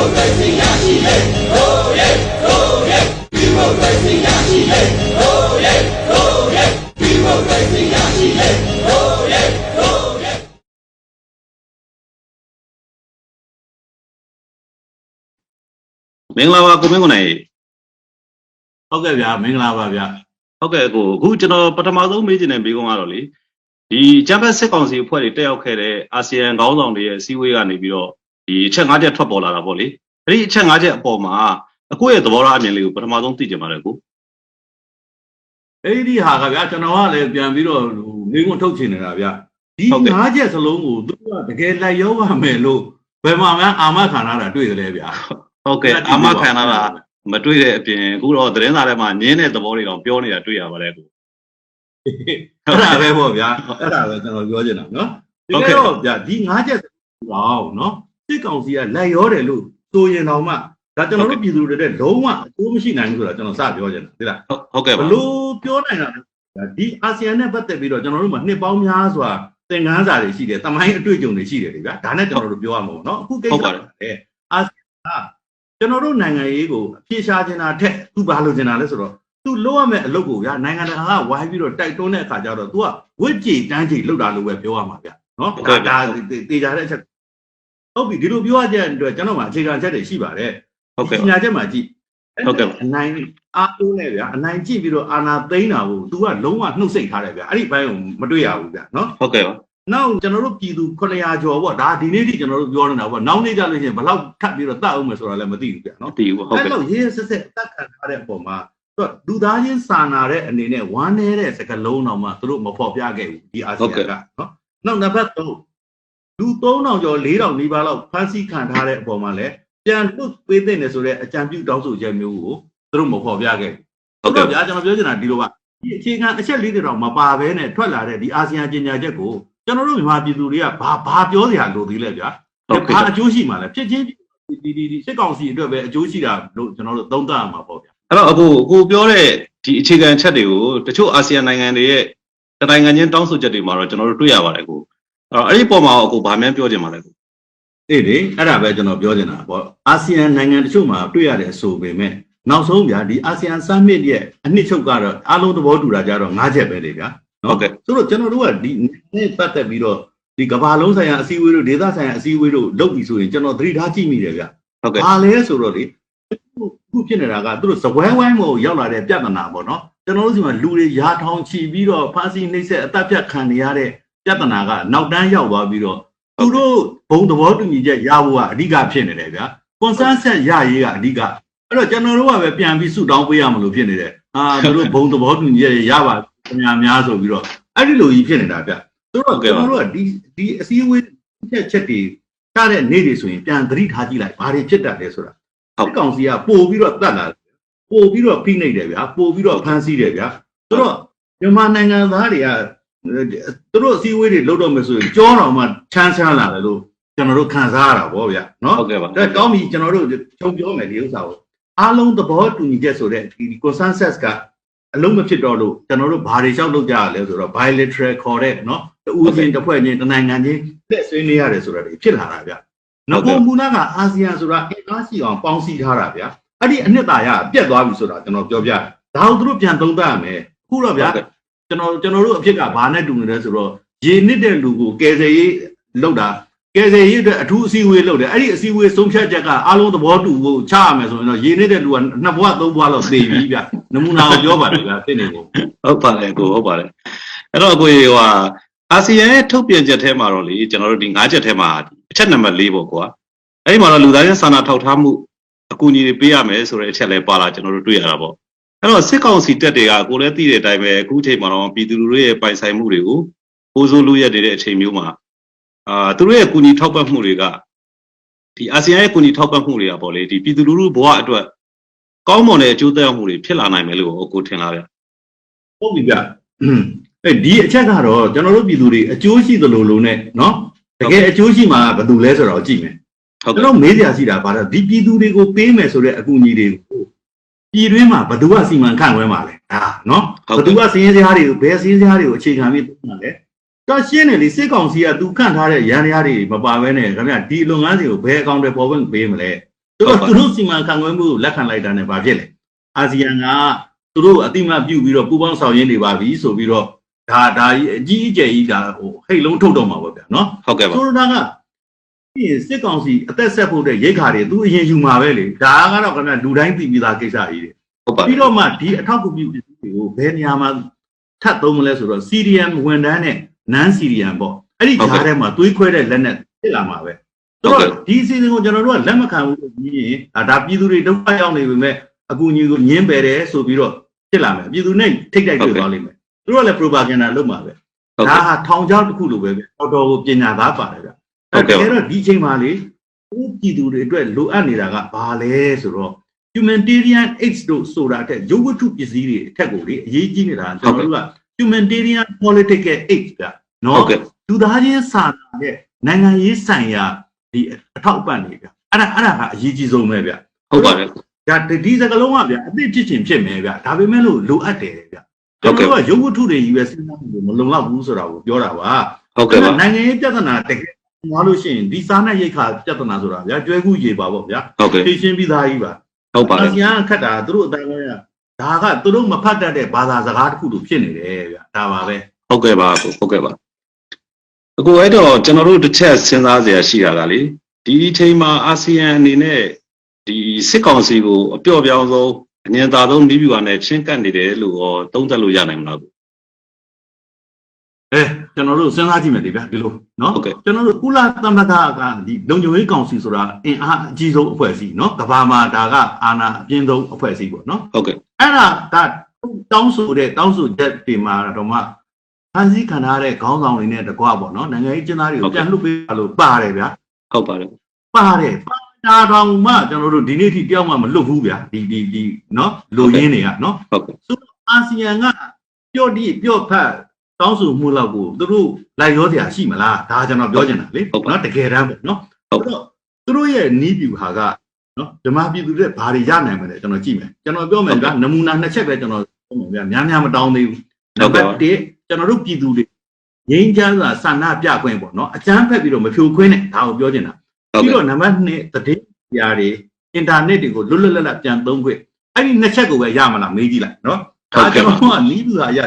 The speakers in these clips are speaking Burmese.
မင်္ဂလာပါကိုမင်းကိုနိုင်ဟုတ်ကဲ့ဗျာမင်္ဂလာပါဗျာဟုတ်ကဲ့ကိုအခုကျွန်တော်ပထမဆုံးမေးချင်တဲ့မေးခွန်းကတော့လေဒီဂျမ်ဘတ်စစ်ကောင်စီအဖွဲ့တွေတက်ရောက်ခဲ့တဲ့အာဆီယံခေါင်းဆောင်တွေရဲ့အစည်းအဝေးကနေပြီးတော့ဒီအချက်၅ချက်ထွက်ပေါ်လာတာပေါ့လေအဲ့ဒီအချက်၅ချက်အပေါ်မှာအကိုရဲ့သဘောထားအမြင်လေးကိုပထမဆုံးသိချင်ပါတယ်ကိုအဲ့ဒီဟာကဗျာကျွန်တော်ကလည်းပြန်ပြီးတော့မေးခွန်းထုတ်ချင်နေတာဗျာဒီ၅ချက်စလုံးကိုသူကတကယ်လိုက်ရောပါမယ်လို့ဘယ်မှာမှအာမခံရတာတွေ့ကြလဲဗျာဟုတ်ကဲ့အာမခံရတာမတွေ့တဲ့အပြင်အခုတော့သတင်းစာထဲမှာညင်းတဲ့သဘောတွေတော့ပြောနေတာတွေ့ရပါတယ်ကိုအဲ့ဒါပဲပေါ့ဗျာအဲ့ဒါပဲကျွန်တော်ပြောချင်တာနော်ဒီကတော့ဗျာဒီ၅ချက်တော့နော်စစ်ကောင်စီကလိုက်ရောတယ်လို့ဆိုရင်တော့မှဒါကျွန်တော်တို့ပြည်သူတွေတဲ့လုံးဝအကျိုးမရှိနိုင်ဘူးဆိုတာကျွန်တော်စပြောချင်တာသိလားဟုတ်ကဲ့ဘလို့ပြောနိုင်တာဒီအာဆီယံနဲ့ပတ်သက်ပြီးတော့ကျွန်တော်တို့မှာနှစ်ပေါင်းများစွာသင်ခန်းစာတွေရှိတယ်တမိုင်းအတွေ့အကြုံတွေရှိတယ်လေဗျာဒါနဲ့ကျွန်တော်တို့ပြောရမှာပေါ့နော်အခုကိစ္စလေအာဆီယံကကျွန်တော်တို့နိုင်ငံရေးကိုအပြေရှားချင်တာထက်သူဘာလို့ချင်တာလဲဆိုတော့သူလုပ်ရမယ့်အလုပ်ကိုဗျာနိုင်ငံတကာကဝိုင်းပြီးတော့တိုက်တွန်းတဲ့အခါကျတော့ तू ကဝစ်ကြည်တန်းကြည်လုပ်တာလို့ပဲပြောရမှာဗျာနော်ဒါတေချာတဲ့အချက်ဟုတ်ပြီဒီလိုပြောရတဲ့အတွက်ကျွန်တော်မှအခြေခံချက်တွေရှိပါတယ်ဟုတ်ကဲ့ညာချက်မှာကြည့်ဟုတ်ကဲ့အနိုင်အားလုံးနဲ့ဗျာအနိုင်ကြည့်ပြီးတော့အာဏာသိမ်းတာကို तू ကလုံးဝနှုတ်ဆက်ထားတယ်ဗျာအဲ့ဒီဘိုင်းကိုမတွေ့ရဘူးဗျာနော်ဟုတ်ကဲ့ပါနောက်ကျွန်တော်တို့ပြည်သူ900ကျော်ပေါ့ဒါဒီနေ့ထိကျွန်တော်တို့ပြောနေတာပေါ့နောက်နေ့ကြလို့ရှိရင်ဘယ်လောက်ထပ်ပြီးတော့တတ်အောင်မယ်ဆိုတာလည်းမသိဘူးဗျာနော်သိဘူးဟုတ်ကဲ့အဲ့လိုရေးဆက်ဆက်တက်ခံထားတဲ့အပေါ်မှာလူသားချင်းစာနာတဲ့အနေနဲ့ဝမ်းနေတဲ့စကားလုံးတော့မှသူတို့မဖော်ပြခဲ့ဘူးဒီအာဆီယံကနော်နောက်နံပါတ်3လူ3000ကျော်4000နီးပါးလောက်ဖမ်းဆီးခံထားတဲ့အပေါ်မှာလည်းပြန်လွတ်ပေးတဲ့ဆိုတဲ့အကြံပြုတောင်းဆိုချက်မျိုးကိုသူတို့မဖော်ပြခဲ့ဘူးဟုတ်ကဲ့ဗျာကျွန်တော်ပြောချင်တာဒီလိုပါဒီအခြေခံအချက်လေးတွေတော့မပါဘဲနဲ့ထွက်လာတဲ့ဒီအာဆီယံကြေညာချက်ကိုကျွန်တော်တို့မြန်မာပြည်သူတွေကဘာပြောစရာလိုသေးလဲဗျာဘာအကျိုးရှိမှာလဲဖြစ်ချင်းဒီစစ်ကောင်စီအတွက်ပဲအကျိုးရှိတာလို့ကျွန်တော်တို့သုံးသပ်ရမှာပေါ့ဗျာအဲ့တော့အခုပြောတဲ့ဒီအခြေခံချက်တွေကိုတချို့အာဆီယံနိုင်ငံတွေရဲ့နိုင်ငံချင်းတောင်းဆိုချက်တွေမှာတော့ကျွန်တော်တို့တွေ့ရပါတယ်ကိုအဲ့ဒီပုံမှာအခုဗာမှန်းပြောချင်ပါလဲကိုအေးလေအဲ့ဒါပဲကျွန်တော်ပြောချင်တာပေါ့အာဆီယံနိုင်ငံတချို့မှာတွေ့ရတဲ့အဆိုပေမဲ့နောက်ဆုံးဗျာဒီအာဆီယံ summit ရဲ့အနှစ်ချုပ်ကတော့အားလုံးသဘောတူတာကြတော့၅ချက်ပဲလေဗျာဟုတ်ကဲ့ဆိုတော့ကျွန်တော်တို့ကဒီနဲ့ပတ်သက်ပြီးတော့ဒီကမ္ဘာလုံးဆိုင်ရာအစည်းအဝေးတို့ဒေသဆိုင်ရာအစည်းအဝေးတို့လုပ်ပြီးဆိုရင်ကျွန်တော်သတိထားကြည့်မိတယ်ဗျဟုတ်ကဲ့ဘာလဲဆိုတော့လေခုဖြစ်နေတာကသူတို့စပွဲဝိုင်းမို့ရောက်လာတဲ့ပြဿနာပေါ့နော်ကျွန်တော်တို့စီမှာလူတွေရာထောင်ချီပြီးတော့ဖမ်းဆီးနှိပ်စက်အသက်ဖြတ်ခံနေရတဲ့ပြဿနာကနောက်တန်းရောက်သွားပြီးတော့သူတို့ဘုံသဘောတူညီချက်ရဖို့ကအဓိကဖြစ်နေတယ်ဗျာ consensus ရရေးကအဓိကအဲ့တော့ကျွန်တော်တို့ကပဲပြန်ပြီးဆုတောင်းပေးရမလို့ဖြစ်နေတယ်သူတို့ဘုံသဘောတူညီချက်ရပါများဆိုပြီးတော့အဲ့ဒီလိုကြီးဖြစ်နေတာဗျဆိုတော့ကျွန်တော်တို့ကဒီအစည်းအဝေးချက်တွေချတဲ့နေ့တွေဆိုရင်ပြန်သတိထားကြည့်လိုက်ဘာတွေဖြစ်တတ်လဲဆိုတာဒီကောင်စီကပို့ပြီးတော့တတ်လာပို့ပြီးတော့ဖိနှိပ်တယ်ဗျာပို့ပြီးတော့ဖမ်းဆီးတယ်ဗျာဆိုတော့မြန်မာနိုင်ငံသားတွေကသူတို့အစည်းအဝေးတွေလုပ်တော့မယ်ဆိုရင်ကြောတော်မှချမ်းလာတယ်လို့ကျွန်တော်တို့ခံစားရတာဗောဗျာနော်ဟုတ်ကဲ့ပါဒါကောင်းပြီကျွန်တော်တို့ချုံပြောမယ်ဒီဥစ္စာကိုအားလုံးသဘောတူညီချက်ဆိုတဲ့ဒီ consensus ကအလုံးမဖြစ်တော့လို့ကျွန်တော်တို့ဘာတွေလျှောက်လုပ်ကြရလဲဆိုတော့ bilateral ခေါ်တဲ့နော်တူဦးချင်းတစ်ဖွဲ့ချင်းတစ်နိုင်ငံချင်းလက်ဆွေးနေရတယ်ဆိုတာတွေဖြစ်လာတာဗျနောက်ပုံမူနာကအာဆီယံဆိုတာအင်အားရှိအောင်ပေါင်းစည်းထားတာဗျအဲ့ဒီအနှစ်သာရပြတ်သွားပြီဆိုတာကျွန်တော်ပြောပြဒါကိုသူတို့ပြန်သုံးသပ်ရမယ်အခုတော့ဗျကျွန်တော်တို့အဖြစ်ကဘာနဲ့တူနေလဲဆိုတော့ရေနစ်တဲ့လူကိုကယ်ဆယ်ရေးလုပ်တာကယ်ဆယ်ရေးအတွက်အထူးအစည်းအဝေးလုပ်တယ်အဲ့ဒီအစည်းအဝေးဆုံးဖြတ်ချက်ကအားလုံးသဘောတူဖို့ချရမယ်ဆိုရင်တော့ရေနစ်တဲ့လူက2ဘွား3ဘွားလောက်သေပြီဗျနမူနာကိုပြောပါတယ်ဗျသိနေကိုဟုတ်ပါတယ်ကိုဟုတ်ပါတယ်အဲ့တော့ကိုအာဆီယံရဲ့ထုတ်ပြန်ချက်ထဲမှာတော့လေကျွန်တော်တို့ဒီ၅ချက်ထဲမှာအချက်နံပါတ်4ပေါ့ကွာအဲ့ဒီမှာတော့လူသားချင်းစာနာထောက်ထားမှုအကူအညီတွေပေးရမယ်ဆိုတဲ့အချက်လည်းပါလာကျွန်တော်တို့တွေ့ရတာပေါ့အဲ့တော့စစ်ကောင်စီတပ်တွေကကိုလည်းသိတဲ့အတိုင်းပဲအခုချိန်မှာတော့ပြည်သူလူထုရဲ့ပိုင်ဆိုင်မှုတွေကိုပိုးစိုးလူရက်တဲ့အချိန်မျိုးမှာသူတို့ရဲ့ကူညီထောက်ပံ့မှုတွေကဒီအာဆီယံရဲ့ကူညီထောက်ပံ့မှုတွေကပေါ့လေဒီပြည်သူလူထုဘဝအတွက်ကောင်းမွန်တဲ့အကျိုးသက်ရောက်မှုတွေဖြစ်လာနိုင်မယ်လို့ကိုထင်လားဗျဟုတ်ပြီဗျဒီအချက်ကတော့ကျွန်တော်တို့ပြည်သူတွေအကျိုးရှိသလိုလိုနဲ့နော်တကယ်အကျိုးရှိမှာဘယ်သူလဲဆိုတော့ကြည့်မယ်ကျွန်တော်မေးစရာရှိတာဘာလဲဒီပြည်သူတွေကိုပေးမယ်ဆိုတဲ့အကူအညီတွေကိုပြည်တွင်းမှာဘယ်သူကစီမံခန့်ခွဲမှာလဲနော်ဘယ်သူကစည်းရင်းစရာတွေကိုဘယ်စည်းရင်းစရာတွေကိုအခြေခံပြီးသုံးမှာလဲတော့ရှင်းတယ်လေစစ်ကောင်စီကသူခန့်ထားတဲ့ရန်တရားတွေမပါဘဲနဲ့ခင်ဗျဒီလုပ်ငန်းတွေကိုဘယ်အကောင့်တွေပေါ်ဝင်ပေးမလဲ သူတို့စီမံခန့်ခွဲမှုလက်ခံလိုက်တာနဲ့ဗာဖြစ်လေအာဆီယံကသူတို့အတိမပြုပြီးတော့ပူပေါင်းဆောင်ရင်းနေပါပြီဆိုပြီးတော့ဒါအကြီးအကျယ်ကြီးဒါဟိုဟိတ်လုံးထုတ်တော့မှာပေါ့ဗျာနော်ဟုတ်ကဲ့ပါဆိုတော့ကစစ်ကောင်စီအသက်ဆက်ဖို့တဲ့ရိတ်ခါတွေသူအရင်ယူမှာပဲလေဒါကတော့ခင်ဗျလူတိုင်းသိပြီးသားကိစ္စကြီးတွေဟုတ်ပါပြီးတော့မှဒီအထောက်အကူပြုပစ္စည်းတွေကိုဘယ်နေရာမှာထပ်သုံးမလဲဆိုတော့ CDM ဝန်ထမ်းနဲ့ non CDM ပေါ့အဲ့ဒီကြားထဲမှာသွေးခွဲတဲ့လက်နဲ့ဖြစ်လာမှာပဲဆိုတော့ဒီအစီအစဉ်ကိုကျွန်တော်တို့ကလက်မခံဘူးလို့ပြီးရင်ဒါပြည်သူတွေဒုက္ခရောက်နေပေမဲ့အကူအညီကိုညှင်းပယ်တယ်ဆိုပြီးတော့ဖြစ်လာမယ်ပြည်သူနဲ့ထိတ်တိုက်တွေ့သွားလိမ့်မယ်သူတို့ကလည်း propaganda လုပ်မှာပဲဒါဟာထောင်ချောက်တစ်ခုလိုပဲတော်တော်ကိုပညာသားပါတယ်ဗျအဲ့တော့ဒီအချိန်မှာလေပြည်သူတွေအတွက်လိုအပ်နေတာကဘာလဲဆိုတော့ humanitarian aid တို့ဆိုတာအထက်ရုပ်ဝတ္ထုပစ္စည်းတွေအထက်ကိုလေအရေးကြီးနေတာကျွန်တော်တို့က humanitarian political aid ကနော်လူသားချင်းစာနာတဲ့နိုင်ငံရေးဆိုင်ရာဒီအထောက်အပံ့တွေဗျအဲ့ဒါကအရေးကြီးဆုံးပဲဗျဟုတ်ပါတယ်ဒါဒီစကလုံးကဗျအသိဖြစ်ချင်းဖြစ်မယ်ဗျဒါပေမဲ့လို့လိုအပ်တယ်ဗျကျွန်တော်တို့ကရုပ်ဝတ္ထုတွေကြီးပဲစဉ်းစားလို့မလုံလောက်ဘူးဆိုတာကိုပြောတာပါဟုတ်ကဲ့ပါနိုင်ငံရေးပြဿနာတကယ်ငါလို့ရှိရင်ဒီစားနဲ့ရိတ်ခါပြဿနာဆိုတာဗျကျွဲကူးရေပါပေါ့ဗျာဖြည့်ရှင်းပြီးသားကြီးပါဟုတ်ပါတယ်အာဆီယံခက်တာသူတို့အတိုင်းပဲဒါကသူတို့မဖတ်တတ်တဲ့ဘာသာစကားတစ်ခုလိုဖြစ်နေတယ်ဗျဒါပါပဲဟုတ်ကဲ့ပါဟုတ်ကဲ့ပါအခုအဲ့တော့ကျွန်တော်တို့တစ်ချက်စဉ်းစားစရာရှိတာကလေဒီအချိန်မှာအာဆီယံအနေနဲ့ဒီစစ်ကောင်စီကိုအပျော့ပြောင်းဆုံးအငြင်းသာဆုံးပြီးပြူကနေချင်းကပ်နေတယ်လို့ရောသုံးသပ်လို့ရနိုင်မလားကျွန်တော်တို့စဉ်းစားကြည့်မယ်ဒီဗျဒီလိုနော်ကျွန်တော်တို့ကုလသမဂ္ဂကဒီလုံခြုံရေးကောင်စီဆိုတာအင်အားအကြီးဆုံးအဖွဲ့အစည်းနော်ကမ္ဘာမှာဒါကအာဏာအပြင်းဆုံးအဖွဲ့အစည်းပေါ့နော်ဟုတ်ကဲ့အဲ့ဒါတောင်းဆိုချက်တွေမှာတော့မှဖန်ဆီးခံထားတဲ့ခေါင်းဆောင်တွေနဲ့တကွာပေါ့နော်နိုင်ငံရေးကျင်းသားတွေကိုပြန်လွှတ်ပေးလို့ပါတယ်ဗျာဟုတ်ပါတယ်ပါတယ်တာတော်မှကျွန်တော်တို့ဒီနေ့ထိတယောက်မှမလွတ်ဘူးဗျာဒီနော်လူရင်းတွေကနော်ဟုတ်ကဲ့ဆိုအာဆီယံကပြော့ဖတ်တောင်းဆိုမှုလောက်ကိုသူတို့လိုက်ရောစရာရှိမလားဒါကျွန်တော်ပြောချင်တာလေနော်တကယ်တမ်းပေါ့နော်ဟုတ်တော့သူတို့ရဲ့နီးပြူဟာကနော်ဓမ္မပြည်သူတွေဘာတွေရနိုင်မလဲကျွန်တော်ကြည့်မယ်ကျွန်တော်ပြောမယ်ဗျာနမူနာနှစ်ချက်ပဲကျွန်တော်ပြောမယ်ဗျာများမတောင်းသေးဘူးနံပါတ်1ကျွန်တော်တို့ပြည်သူတွေငြိမ်းချမ်းစွာဆန္ဒပြခွင့်ပေါ့နော်အကြမ်းဖက်ပြီးတော့မဖြိုခွင်းနဲ့ဒါကိုပြောချင်တာပြီးတော့နံပါတ်2သတင်းပြားတွေအင်တာနက်တွေကိုလွတ်လွတ်လပ်လပ်ပြန်သုံးခွင့်အဲ့ဒီနှစ်ချက်ကိုပဲရမလားမေးကြည့်လိုက်နော်ဒါကျွန်တော်ကနီးပြူဟာရ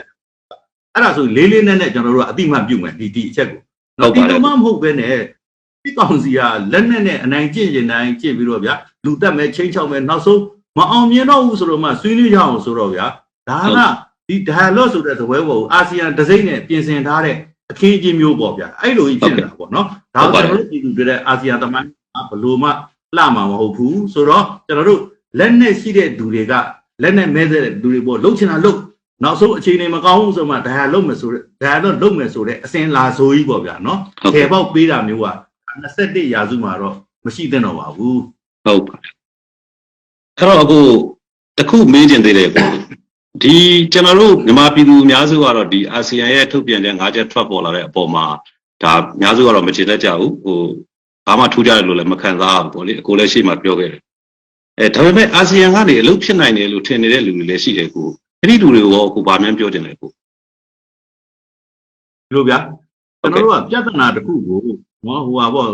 အဲ့ဒါဆိုလေးလေးနဲ့ကျွန်တော်တို့ကအတိမတ်ပြုမယ်ဒီအချက်ကိုဒီလိုမှမဟုတ်ပဲနဲ့ဒီကောင်စီကလက်နဲ့အနိုင်ကျင့်ရင်တိုင်းကျင့်ပြီးတော့ဗျာလူတက်မဲ့ချင်းချောက်မဲ့နောက်ဆုံးမအောင်မြင်တော့ဘူးဆိုတော့မှဆွေးနွေးကြအောင်ဆိုတော့ဗျာဒါကဒီ dialogue ဆိုတဲ့သဘောပေါ်အာဆီယံတစိမ့်နဲ့ပြင်ဆင်ထားတဲ့အခင်းအကျင်းမျိုးပေါ့ဗျာအဲ့လိုကြီးဖြစ်နေတာပေါ့နော်ဒါကိုကျွန်တော်တို့ပြည်သူတွေတဲ့အာဆီယံသမိုင်းဘလို့မှလှမှာမဟုတ်ဘူးဆိုတော့ကျွန်တော်တို့လက်နဲ့ရှိတဲ့သူတွေကလက်နဲ့မဲတဲ့သူတွေပေါ့လှုပ်ချင်တာလှုပ်နောက်ဆုံးအခြေအနေမကောင်းဘူးဆိုမှdialogue မယ်ဆိုတဲ့အစင်လာဆိုကြီးပေါ့ဗျာနော်ခေပေါက်ပေးတာမျိုးက21ရာစုမှာတော့မရှိသင့်တော့ပါဘူးဟုတ်ပါအဲ့တော့အခုတခုမေးချင်သေးတယ်ကိုဒီကျွန်တော်တို့မြန်မာပြည်သူအများစုကတော့ဒီအာဆီယံရဲ့ထုတ်ပြန်တဲ့၅ချက်ထွက်ပေါ်လာတဲ့အပေါ်မှာဒါအများစုကတော့မကျေနပ်ကြဘူးဟိုဘာမှထူးကြတယ်လို့လည်းမခံစားဘူးပေါ့လေအကိုလည်းရှေ့မှာပြောခဲ့တယ်ဒါပေမဲ့အာဆီယံကနေအလုပ်ဖြစ်နိုင်တယ်လို့ထင်နေတဲ့လူတွေလည်းရှိတယ်ကိုအဲ့ဒီလူတွေကိုရောကိုဗာမှန်းပြောချင်တယ်ကိုဒီလိုဗျာကျွန်တော်တို့ကပြဿနာတစ်ခုကိုနော်ဟိုပေါ့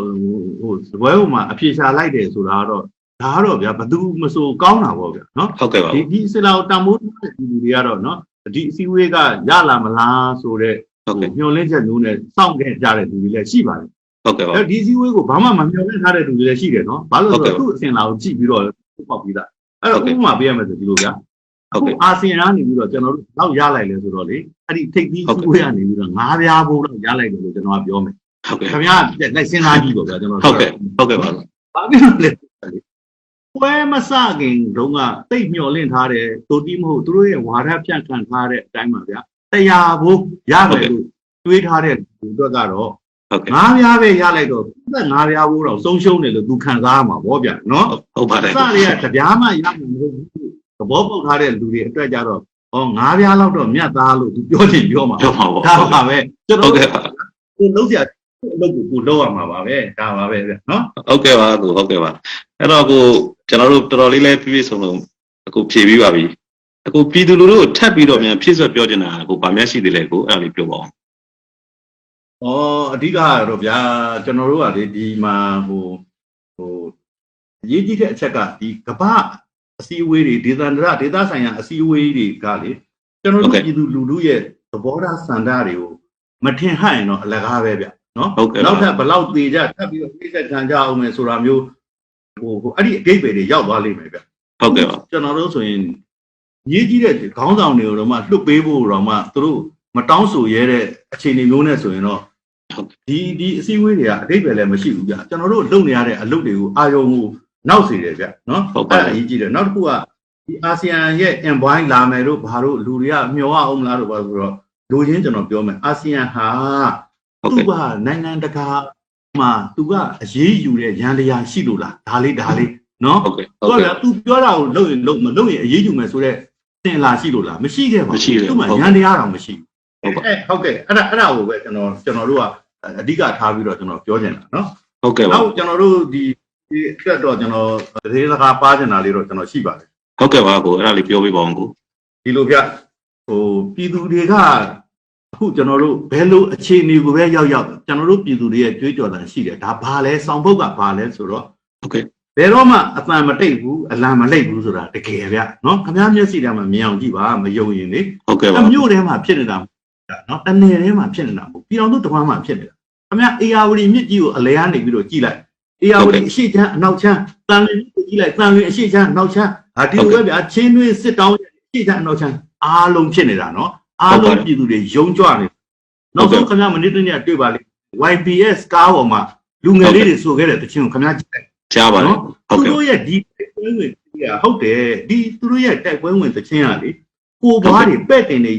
ဟိုဇပွဲဟိုမှာအဖြေရှာလိုက်တယ်ဆိုတာကတော့ဒါကတော့ဗျာဘသူမဆိုကောင်းတာပေါ့ဗျာနော်ဟုတ်ကဲ့ပါဒီစလာကိုတန်ဖိုးတဲ့လူတွေကတော့နော်ဒီအစည်းအဝေးကရလာမလားဆိုတဲ့ညှော်လင့်ချက်မျိုးနဲ့စောင့်ခဲ့ကြတဲ့လူတွေလည်းရှိပါတယ်ဟုတ်ကဲ့ပါဒီအစည်းအဝေးကိုဘာမှမမျှော်လင့်ထားတဲ့လူတွေလည်းရှိတယ်နော်ဘာလို့ဆိုတော့သူ့အစင်လာကိုကြည့်ပြီးတော့ပေါက်ပြီးသားအဲ့တော့ဥပမာပေးရမယ်ဆိုဒီလိုဗျာအခုအာဆီယံကနေပြီးတော့ကျွန်တော်တို့လောက်ရလိုက်လဲဆိုတော့လေအဲ့ဒီထိပ်သီးအစည်းအဝေးကနေပြီးတော့၅ပြားဘိုးလောက်ရလိုက်တယ်လို့ကျွန်တော်ကပြောမယ်ဟုတ်ကဲ့ခင်ဗျားလိုက်စဉ်းစားကြည့်ပေါ့ဗျာကျွန်တော်ဟုတ်ကဲ့ပါဘာဖြစ်လို့လဲပွဲမစခင်တုန်းကတိတ်မျောလင့်ထားတယ်တိုတီးမဟုတ်သူတို့ရဲ့ဝါဒဖြန့်ခံထားတဲ့အတိုင်းပါဗျာတရားဘိုးရမယ်လို့တွေးထားတဲ့သူတို့ကတော့ငါးပြားပဲရလိုက်တော့ငါးပြားဘိုးတော့ဆုံးရှုံးတယ်လို့သူခံစားရမှာဗောဗျာနော်ဟုတ်ပါတယ်စတွေကတပြားမှရမှာမဟုတ်ဘူးသဘောပေါက်ထားတဲ့လူတွေအတွက်ကြတော့ငါးပြားလောက်တော့မြတ်သားလို့သူပြောချင်ပြောမှာဒါပါပဲကျွန်တော်သူလုံးစရာအလုပ်ကိုကိုလောက်ရမှာပါပဲဒါပါပဲဗျနော်ဟုတ်ကဲ့ပါကိုဟုတ်ကဲ့ပါအဲ့တော့ကိုကျွန်တော်တို့တော်တော်လေးလဲပြည့်စုံလို့အခုဖြည့်ပြီးပါပြီအခုပြည်သူလူထုကိုထပ်ပြီးတော့မြန်ဖြည့်စွက်ပြောချင်တာကိုဗာမျက်ရှိသေးလဲကိုအဲ့ဒါလေးပြောပါအောင်အဓိကကတော့ဗျာကျွန်တော်တို့ကလေဒီမှာဟို ရေးကြီးတဲ့အချက်ကဒီကမ္ဘာအစည်းအဝေးတွေဒေသန္တရဒေသဆိုင်ရာအစည်းအဝေးတွေကလေကျွန်တော်တို့ပြည်သူလူထုရဲ့သဘောထားစံတာတွေကိုမထင်ဟပ်ရင်တော့အလကားပဲဗျနော်နောက်ထပ်ဘလောက်သေးကြထပ်ပြီးတော့နှိမ့်ဆက်ခံကြအောင်မယ်ဆိုတာမျိုးဟိုအဲ့ဒီအကိတ်ပဲတွေရောက်သွားလိမ့်မယ်ဗျဟုတ်ကဲ့ပါကျွန်တော်တို့ဆိုရင်ရေးကြီးတဲ့ခေါင်းဆောင်တွေကိုတော့မှလွတ်ပေးဖို့တော့မှသူတို့မတောင်းဆိုရဲတဲ့အခြေအနေမျိုးနဲ့ဆိုရင်တော့ဒီအစည်းအဝေးတွေကအတိတ်ပဲလည်းမရှိဘူးဗျကျွန်တော်တို့လုပ်နေရတဲ့အလုပ်တွေကိုအာရုံကိုနောက်စေတယ်ဗျနော်အဲ့ဒါအရေးကြီးတယ်နောက်တစ်ခုကဒီအာဆီယံရဲ့ envoy လာမယ်လို့ဘာလို့လူတွေကမျှော်အောင်မလားလို့ပြောဆိုတော့လူချင်းကျွန်တော်ပြောမယ်အာဆီယံဟာသူကနိုင်ငံတကာမှာသူကအရေးယူတဲ့ရန်တရားရှိလို့လားဒါလေးနော်ဟုတ်ကဲ့သူပြောတာကိုလုပ်ရင်လုပ်မလုပ်ရင်အရေးယူမယ်ဆိုတော့တင်လာရှိလို့လားမရှိခဲ့ပါဘူးသူ့မှာရန်တရားတော့မရှိဘူးဟုတ်ကဲ့အဲ့ဒါကိုပဲကျွန်တော်တို့ကအဓိကထားပြီးတော့ကျွန်တော်ပြောချင်တာနော်ဟုတ်ကဲ့ပါနောက်ကျွန်တော်တို့ဒီအတွက်တော့ကျွန်တော်ဒေသကာပါချင်တာလေးတော့ကျွန်တော်ရှိပါတယ်ဟုတ်ကဲ့ပါကိုအဲ့ဒါလေးပြောပြပါအောင်ကိုဒီလိုပြဟိုပြည်သူတွေကအခုကျွန်တော်တို့ဘယ်လိုအခြေအနေကိုပဲရောက်ကျွန်တော်တို့ပြည်သူတွေရဲ့ကြွေးကြော်တာရှိတယ်ဒါဘာလဲစောင့်ဖို့ကဘာလဲဆိုတော့ဟုတ်ကဲ့ဘယ်တော့မှအပံမတိတ်ဘူးအလံမလိတ်ဘူးဆိုတာတကယ်ဗျနော်ခင်ဗျားမျက်စိထဲမှာမြင်အောင်ကြည့်ပါမယုံရင်လေဟုတ်ကဲ့ပါမြို့ထဲမှာဖြစ်နေတာနော်တနယ်ထဲမှာဖြစ်နေတာမဟုတ်ပြည်တော်တို့တမန်မှာဖြစ်နေတာခင်ဗျားအေယာဝတီမြစ်ကြီးကိုအလဲကနေပြီးတော့ကြည့်လိုက်အေယာဝတီအရှိချမ်းအနောက်ချမ်းတန်လင်းကိုကြည့်လိုက်တန်လင်းအရှိချမ်းအနောက်ချမ်းဒီလိုပဲဗျာချင်းတွင်းစစ်တောင်းအရှိချမ်းအနောက်ချမ်းအားလုံးဖြစ်နေတာနော်အားလုံးပြည်သူတွေယုံကြွနေနောက်ဆုံးခင်ဗျားမနေ့တနေ့တွေ့ပါလိမ့် YBS ကားပေါ်မှာလူငယ်လေးတွေဆိုခဲ့တဲ့တခြင်းကိုခင်ဗျားကြည့်လိုက်ကြားပါနော်ဟုတ်ကဲ့သူတို့ရဲ့ဒီတိုက်ပွဲဝင်ဟုတ်တယ်ဒီသူတို့ရဲ့တိုက်ပွဲဝင်တခြင်းကလေကိုဘွားတွေပဲ့တင်နေ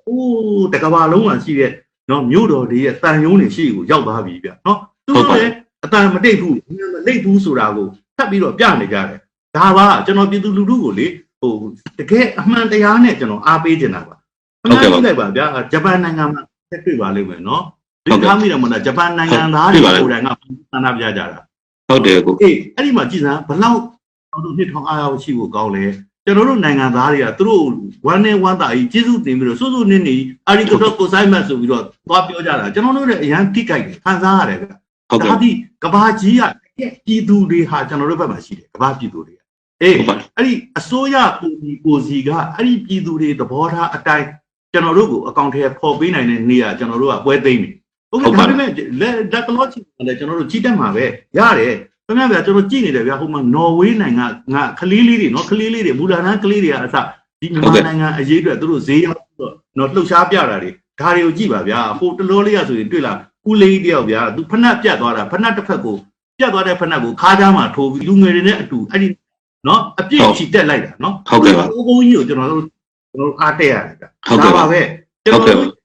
အိုးတကဘာလုံးမှာရှိတဲ့နော်မြို့တော်တွေရဲ့တန်ယုံတွေရှိကိုရောက်သွားပြီဗျနော်သူတို့လည်းအတန်မတိတ်ဘူးမလိတ်ဘူးဆိုတာကိုထပ်ပြီးတော့ပြနေကြတယ်ဒါပါကျွန်တော်ပြည်သူလူထုကိုလေဟိုတကယ်အမှန်တရားနဲ့ကျွန်တော်အားပေးနေတာပါအမှန်ကြည့်လိုက်ပါဗျာဂျပန်နိုင်ငံမှာတွေ့ပါလိမ့်မယ်နော်ဒီကားမိတယ်မလားဂျပန်နိုင်ငံသားတွေကိုယ်တိုင်ကသန္တာပြကြတာဟုတ်တယ်ကိုအေးအဲ့ဒီမှာကြည်စမ်းဘလောက်ကျွန်တော်တို့နှစ်ထောင်အားရရှိဖို့ကောင်းလဲကျွန်တော်တို့နိုင်ငံသားတွေကသူတို့ဝမ်းနဲ့ဝမ်းသာကြီးကျေးဇူးတင်ပြီးတော့စိုးစိုးနင်းနေအာရီကတော့ကိုဆိုင်မတ်ဆိုပြီးတော့သွားပြောကြတာကျွန်တော်တို့လည်းအရန်ထိကြိုက်တယ်ခံစားရတယ်ဗျဒါဒီကဘာကြီးကပြည်သူတွေဟာကျွန်တော်တို့ဘက်မှာရှိတယ်ကဘာပြည်သူတွေအေးအဲ့ဒီအစိုးရကိုစီကအဲ့ဒီပြည်သူတွေသဘောထားအတိုင်းကျွန်တော်တို့ကိုအကောင့်ထဲပေါ်ပေးနိုင်တဲ့နေရာကျွန်တော်တို့ကပွဲသိမ်းပြီဟုတ်ကဲ့ဒါပေမဲ့လက်ကတော့ကြည့်တယ်ကျွန်တော်တို့ကြည့်တတ်မှာပဲရတယ်ခင်ဗျာကျွန်တော်ကြည့်နေတယ်ဗျာဟိုမှာနော်ဝေးနိုင်ငံငါကလေးလေးတွေနော်ကလေးလေးတွေဘူလာနန်းကလေးတွေကအစဒီမြန်မာနိုင်ငံအရေးအတွက်သူတို့ဈေးရောက်တော့နော်လှုပ်ရှားပြတာတွေဒါတွေကိုကြည့်ပါဗျာဟိုတလောလေးရဆိုရင်တွေ့လားဦးလေးတယောက်ဗျာသူဖဏတ်ပြတ်သွားတာဖဏတ်တစ်ဖက်ကိုပြတ်သွားတဲ့ဖဏတ်ကိုခါးချားမှာထိုးပြီးလူငယ်တွေနဲ့အတူအဲ့ဒီနော်အပြည့်ချီတက်လိုက်တာနော်ဟုတ်ကဲ့ပါဘုံကြီးကိုကျွန်တော်တို့အားတက်ရတယ်ဗျာဒါပါပဲကျွန်တော်တို့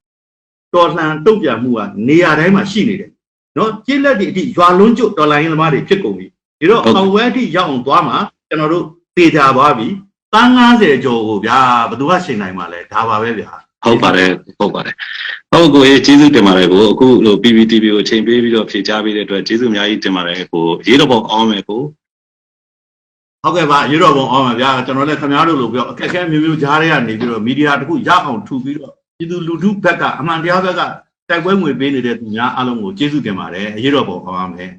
တော်လှန်တုတ်ပြမှုကနေရာတိုင်းမှာရှိနေတယ်နော်ကျေးလက်တွေအထိရွာလုံးကျွတ်တော်လိုင်းသမားတွေဖြစ်ကုန်ပြီဒီတော့အောင်ဝဲအထိရောက်အောင်သွားမှာကျွန်တော်တို့တေချာသွားပြီတန်း90ကျော်ကိုဗျာဘယ်သူကရှင်နိုင်မှာလဲဒါပါပဲဗျာဟုတ်ပါတယ်ဟုတ်ကိုကျေးဇူးတင်ပါတယ်ကိုအခုလို PPTV ကိုချိန်ပေးပြီးတော့ဖြေချပေးတဲ့အတွက်ကျေးဇူးအများကြီးတင်ပါတယ်ကိုရေးတော့ပေါ့အောင်မယ်ကိုဟုတ်ကဲ့ပါရေးတော့ပေါ့အောင်ပါဗျာကျွန်တော်လည်းခင်ဗျားတို့လိုပြောအခက်အခဲမျိုးမျိုးကြားရနေပြီးတော့မီဒီယာတခုရအောင်ထူပြီးတော့ပြည်သူလူထုဘက်ကအမှန်တရားဘက်ကတိုက်ပွဲငွေပေးနေတဲ့သူများအားလုံးကိုကျေးဇူးတင်ပါတယ်အရေးတော်ပုံအောင်ပါမယ်